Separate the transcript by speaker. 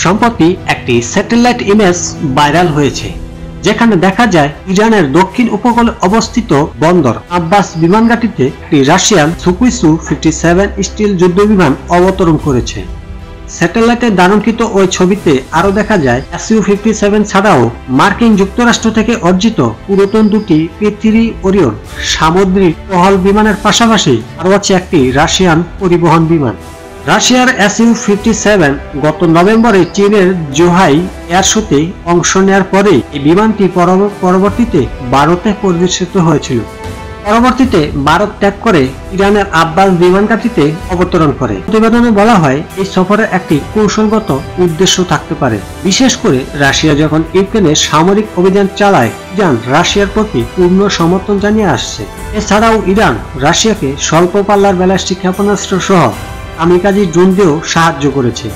Speaker 1: সম্প্রতি একটি satellite image viral হয়েছে, যেখানে দেখা যায় ইরানের দক্ষিণ উপকূলে অবস্থিত বন্দর আব্বাস বিমানঘাঁটিতে একটি রাশিয়ান Su-57 স্টিল যুদ্ধবিমান অবতরণ করেছে। স্যাটেলাইটে ধারণকৃত ওই ছবিতে আরো দেখা যায় Su-57 ছাড়াও মার্কিন যুক্তরাষ্ট্র থেকে অর্জিত পুরাতন দুটি P-3 ওরিয়ন সামুদ্রিক টহল বিমানের পাশাপাশি আরো আছে একটি রাশিয়ান পরিবহন বিমান। রাশিয়ার Su-57 গত নভেম্বরে চীনের জোহাই এয়ার শোতে অংশ নেওয়ার পরে এই বিমানটি পরবর্তীতে ভারতে পরিবেশিত হয়েছিল। পরবর্তীতে ভারত ত্যাগ করে ইরানের আব্বাস বিমানঘাঁটিতে অবতরণ করে। প্রতিবেদনে বলা হয় এই সফরের একটি কৌশলগত উদ্দেশ্য থাকতে পারে। বিশেষ করে রাশিয়া যখন ইউক্রেনে সামরিক অভিযান চালায়, ইরান রাশিয়ার প্রতি পূর্ণ সমর্থন জানিয়ে আসছে। এছাড়াও ইরান রাশিয়াকে স্বল্প পাল্লার ব্যালিস্টিক ক্ষেপণাস্ত্র সহ কামিকাজি ড্রোন দিয়েও সাহায্য করেছে।